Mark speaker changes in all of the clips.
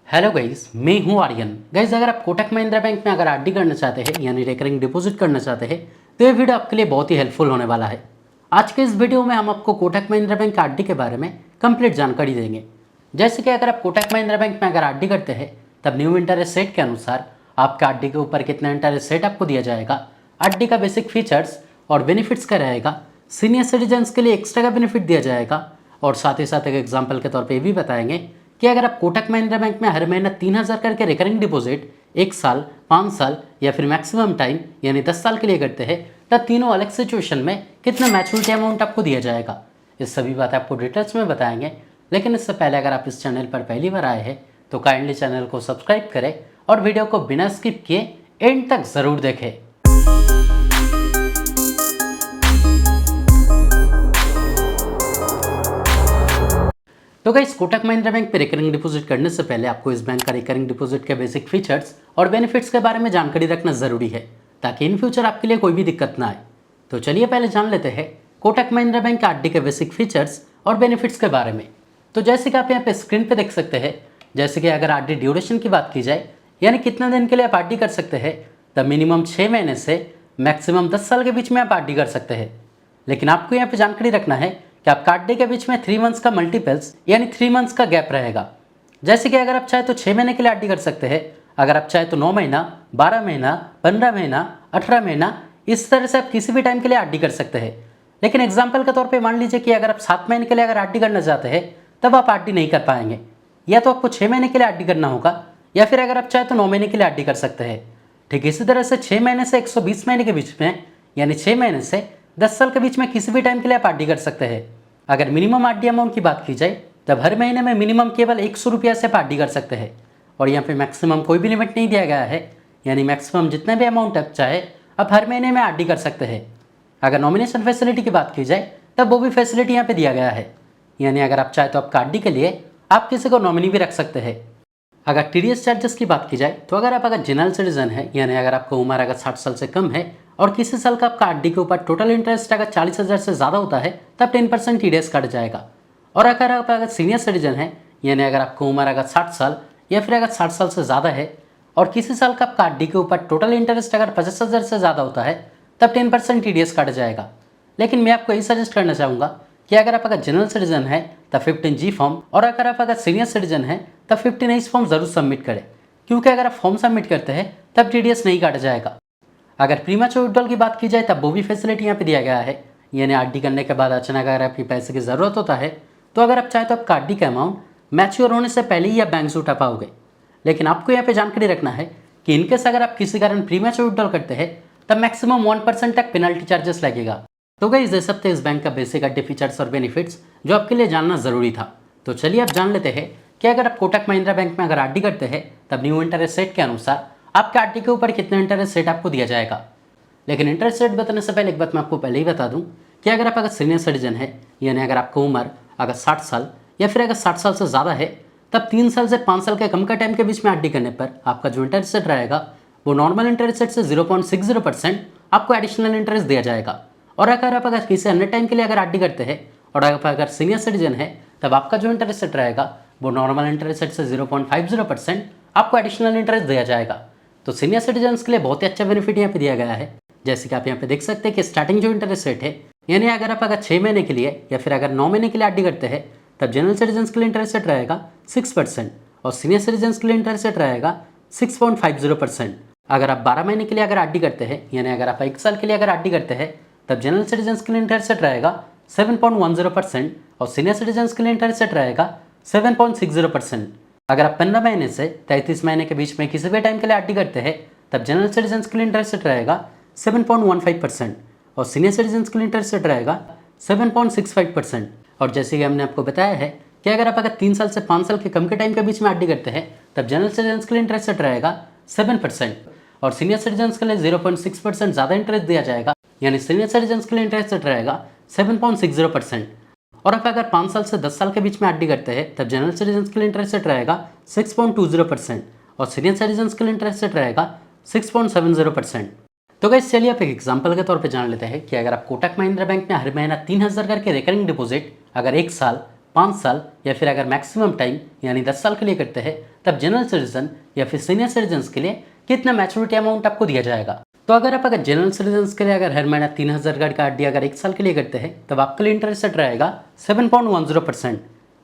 Speaker 1: Hello guys, मैं हूं Aryan. Guys, अगर आप कोटक महिंद्रा बैंक में अगर आरडी करना चाहते हैं यानी रिकरिंग डिपॉजिट करना चाहते हैं तो ये वीडियो आपके लिए बहुत ही हेल्पफुल होने वाला है। आज के इस वीडियो में हम आपको कोटक महिंद्रा बैंक आरडी के बारे में कंप्लीट जानकारी देंगे। जैसे कि अगर आप कोटक महिंद्रा बैंक में अगर आरडी करते हैं तब न्यू इंटरेस्ट रेट के अनुसार आपका आरडी के ऊपर कितना इंटरेस्ट रेट आपको दिया जाएगा, आरडी का बेसिक फीचर्स और बेनिफिट्स क्या रहेगा, सीनियर सिटीजन्स के लिए एक्स्ट्रा का बेनिफिट दिया जाएगा और साथ ही साथ एक एग्जाम्पल के तौर पर ये भी बताएंगे कि अगर आप कोटक महिंद्रा बैंक में हर महीना 3,000 करके रिकरिंग डिपॉजिट 1 साल, 5 साल या फिर मैक्सिमम टाइम यानी 10 साल के लिए करते हैं तब तीनों अलग सिचुएशन में कितना मैच्योरिटी अमाउंट आपको दिया जाएगा, ये सभी बातें आपको डिटेल्स में बताएंगे। लेकिन इससे पहले अगर आप इस चैनल पर पहली बार आए हैं तो काइंडली चैनल को सब्सक्राइब करें और वीडियो को बिना स्किप किए एंड तक ज़रूर देखें। तो गाइस, कोटक महिंद्रा बैंक पे रिकरिंग डिपॉजिट करने से पहले आपको इस बैंक का रिकरिंग डिपॉजिट के बेसिक फीचर्स और बेनिफिट्स के बारे में जानकारी रखना जरूरी है ताकि इन फ्यूचर आपके लिए कोई भी दिक्कत ना आए। तो चलिए पहले जान लेते हैं कोटक महिंद्रा बैंक आरडी के बेसिक फीचर्स और बेनिफिट्स के बारे में। तो जैसे कि आप यहाँ पे स्क्रीन पे देख सकते हैं, जैसे कि अगर आरडी ड्यूरेशन की बात की जाए यानी कितने दिन के लिए आप आरडी कर सकते हैं तब मिनिमम 6 महीने से मैक्सिमम 10 साल के बीच में आप आरडी कर सकते हैं। लेकिन आपको यहाँ पे जानकारी रखना है कि आपका आरडी के बीच में 3 मंथ्स का मल्टीपल्स यानी 3 मंथ्स का गैप रहेगा। जैसे कि अगर आप चाहे तो 6 महीने के लिए आरडी कर सकते हैं, अगर आप चाहे तो 9 महीना, 12 महीना, 15 महीना, 18 महीना, इस तरह से आप किसी भी टाइम के लिए आरडी कर सकते हैं। लेकिन एग्जाम्पल के तौर पे मान लीजिए कि अगर आप 7 महीने के लिए अगर आरडी करना चाहते हैं तब आप आरडी नहीं कर पाएंगे, या तो आपको 6 महीने के लिए आरडी करना होगा या फिर अगर आप चाहे तो 9 महीने के लिए आरडी कर सकते हैं। ठीक इसी तरह से 6 महीने से 120 महीने के बीच में यानी 6 महीने से 10 साल के बीच में किसी भी टाइम के लिए आप आरडी कर सकते हैं। अगर मिनिमम आरडी अमाउंट की बात की जाए तब हर महीने में मिनिमम केवल 100 रुपया से आप आरडी कर सकते हैं और यहाँ पे मैक्सिमम कोई भी लिमिट नहीं दिया गया है, यानी मैक्सिमम जितने भी अमाउंट आप चाहे आप हर महीने में आरडी कर सकते हैं। अगर नॉमिनेशन फैसिलिटी की बात की जाए तब वो भी फैसिलिटी यहाँ पे दिया गया है, यानी अगर आप चाहे तो आपका आरडी के लिए आप किसी को नॉमिनी भी रख सकते हैं। अगर टीडीएस चार्जेस की बात की जाए तो अगर जनरल सिटीजन है यानी अगर आपका उम्र अगर 60 साल से कम है और किसी साल का आपका आरडी के ऊपर टोटल इंटरेस्ट अगर 40,000 से ज़्यादा होता है तब 10% टीडीएस काट जाएगा। और अगर सीनियर सिटीजन है यानी अगर आपकी उम्र अगर 60 साल या फिर अगर 60 साल से ज़्यादा है और किसी साल का आपका आरडी के ऊपर टोटल इंटरेस्ट अगर 50,000 से ज़्यादा होता है तब 10% टीडीएस काट जाएगा। लेकिन मैं आपको यही सजेस्ट करना चाहूँगा कि अगर जनरल सिटीजन है तब 15G फॉर्म और अगर सीनियर सिटीजन है तब 15H फॉर्म ज़रूर सबमिट करें, क्योंकि अगर आप फॉर्म सबमिट करते हैं तब टीडीएस नहीं काटा जाएगा। अगर प्रीमैच्योर विड्रॉल की बात की जाए तब वो भी फैसिलिटी यहाँ पे दिया गया है, यानी आरडी करने के बाद अचानक अगर आपकी पैसे की ज़रूरत होता है तो अगर आप चाहे तो आपका आरडी का अमाउंट मैच्योर होने से पहले ही आप बैंक से उठा पाओगे। लेकिन आपको यहाँ पे जानकारी रखना है कि इनकेस अगर आप किसी कारण प्रीमैच्योर विड्रॉल करते हैं तब मैक्सिमम 1% तक पेनल्टी चार्जेस लगेगा। तो गाइस, ये सब थे इस बैंक का बेसिक आरडी फीचर्स और बेनिफिट्स जो आपके लिए जानना ज़रूरी था। तो चलिए आप जान लेते हैं कि अगर आप कोटक महिंद्रा बैंक में अगर आरडी करते हैं तब न्यू इंटरेस्ट रेट के अनुसार आपके आरडी के ऊपर कितना इंटरेस्ट रेट आपको दिया जाएगा। लेकिन इंटरेस्ट रेट बताने से पहले एक बात मैं आपको पहले ही बता दूं कि अगर सीनियर सिटीजन है यानी अगर आपकी उम्र अगर 60 साल या फिर अगर 60 साल से ज़्यादा है तब 3 साल से 5 साल के कम का टाइम के बीच में आरडी करने पर आपका जो इंटरेस्ट रेट रहेगा वो नॉर्मल इंटरेस्ट रेट से 0.60% आपको एडिशनल इंटरेस्ट दिया जाएगा। और अगर किसी अन्य टाइम के लिए अगर आरडी करते हैं और अगर सीनियर सिटीजन है तब आपका जो इंटरेस्ट रेट रहेगा वो नॉर्मल इंटरेस्ट रेट से 0.50% आपको एडिशनल इंटरेस्ट दिया जाएगा। तो सीनियर सिटीजन्स के लिए बहुत ही अच्छा बेनिफिट यहाँ पे दिया गया है। जैसे कि आप यहाँ पे देख सकते हैं कि स्टार्टिंग जो इंटरेस्ट रेट है यानी अगर 6 महीने के लिए या फिर अगर 9 महीने के लिए आरडी करते हैं तब जनरल सिटीजन्स के लिए इंटरेस्ट रेट रहेगा 6% और सीनियर सिटीजन्स के लिए इंटरेस्ट रेट रहेगा 6.50%। अगर आप 12 महीने के लिए अगर आरडी करते हैं यानी अगर आप 1 साल के लिए अगर आरडी करते हैं तब जनरल सिटीजन्स के लिए इंटरेस्ट रेट रहेगा 7.10% और सीनियर सिटीजन्स के लिए इंटरेस्ट रेट रहेगा 7.60%। अगर आप 15 महीने से 33 महीने के बीच में किसी भी टाइम के लिए आरडी करते हैं तब जनरल सिटीजन्स के लिए इंटरेस्ट रेट रहेगा 7.15% और सीनियर सिटीजन्स के लिए इंटरेस्ट रेट रहेगा 7.65%। और जैसे कि हमने आपको बताया है कि अगर 3 साल से 5 साल के कम के टाइम के बीच में आरडी करते हैं तब जनरल सिटीजन्स के लिए इंटरेस्ट रेट रहेगा 7% और सीनियर सिटीजन्स के लिए 0.6% ज़्यादा इंटरेस्ट दिया जाएगा, यानी सीनियर सिटीजन्स के लिए इंटरेस्ट रेट रहेगा 7.60%। और अगर 5 साल से 10 साल के बीच में आरडी करते हैं तब जनरल सिटीजन्स के लिए इंटरेस्ट रेट रहेगा 6.20% और सीनियर सिटीजन्स के लिए इंटरेस्ट रेट रहेगा 6.70%। तो गाइस, चलिए आप एक एग्जांपल के तौर पे जान लेते हैं कि अगर आप कोटक महिंद्रा बैंक में हर महीना 3,000 करके रिकरिंग डिपॉजिट अगर 1 साल, 5 साल या फिर अगर मैक्सिमम टाइम यानी 10 साल के लिए करते हैं तब जनरल सिटीजन या फिर सीनियर सिटीजन के लिए कितना मैच्योरिटी अमाउंट आपको दिया जाएगा। तो अगर जनरल सिटीजन के लिए अगर हर महीना 3000 का आरडी अगर 1 साल के लिए करते हैं तब आपके लिए इंटरेस्ट रेट रहेगा 7.10%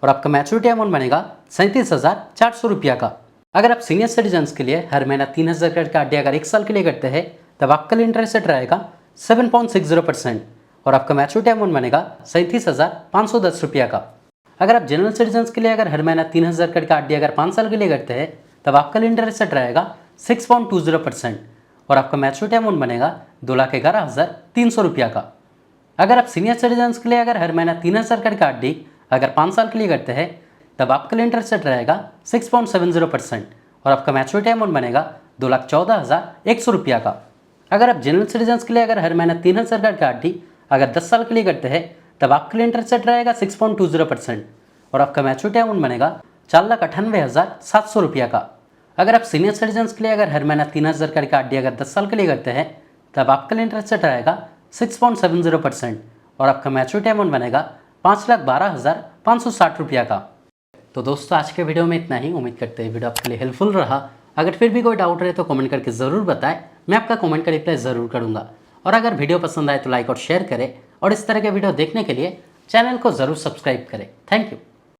Speaker 1: और आपका मैच्योरिटी अमाउंट बनेगा 37,400 रुपया का। अगर आप सीनियर सिटीजन के लिए हर महीना 3000 का आरडी अगर 1 साल के लिए करते हैं तब आपका लिए इंटरेस्ट रेट रहेगा 7.60% और आपका मैच्योरिटी अमाउंट बनेगा 37,510 रुपया का। अगर आप जनरल सिटीजन के लिए अगर हर महीना 3000 का आरडी अगर 5 साल के लिए करते हैं तब आपका लिए इंटरेस्ट रेट रहेगा 6.20% और आपका मैच्योरिटी अमाउंट बनेगा 2,11,300 रुपया का। अगर आप सीनियर सिटीजन के लिए अगर हर महीना 3000 का आरडी अगर 5 साल के लिए करते हैं तब आपका लिए इंटरेस्ट रेट रहेगा 6.70% और आपका मैच्योरिटी अमाउंट बनेगा 2,14,100 रुपया का। अगर आप जनरल सिटीजन के लिए अगर हर महीना 3000 का आरडी अगर 10 साल के लिए करते हैं तब आपके लिए इंटरेस्ट रेट रहेगा 6.20% और आपका मैच्योरिटी अमाउंट बनेगा 4,98,700 रुपया का। अगर आप सीनियर सिटीजन के लिए अगर हर महीना 3000 का आरडी अगर 10 साल के लिए करते हैं तब आपका लिए इंटरेस्ट रेट रहेगा 6.70% और आपका मैच्योरिटी अमाउंट बनेगा 5,12,560 रुपया का। तो दोस्तों आज के वीडियो में इतना ही। उम्मीद करते हैं वीडियो आपके लिए हेल्पफुल रहा। अगर फिर भी कोई डाउट रहे तो कमेंट करके ज़रूर बताएं, मैं आपका कमेंट का रिप्लाई ज़रूर करूँगा। और अगर वीडियो पसंद आए तो लाइक और शेयर करें और इस तरह के वीडियो देखने के लिए चैनल को ज़रूर सब्सक्राइब करें। Thank you.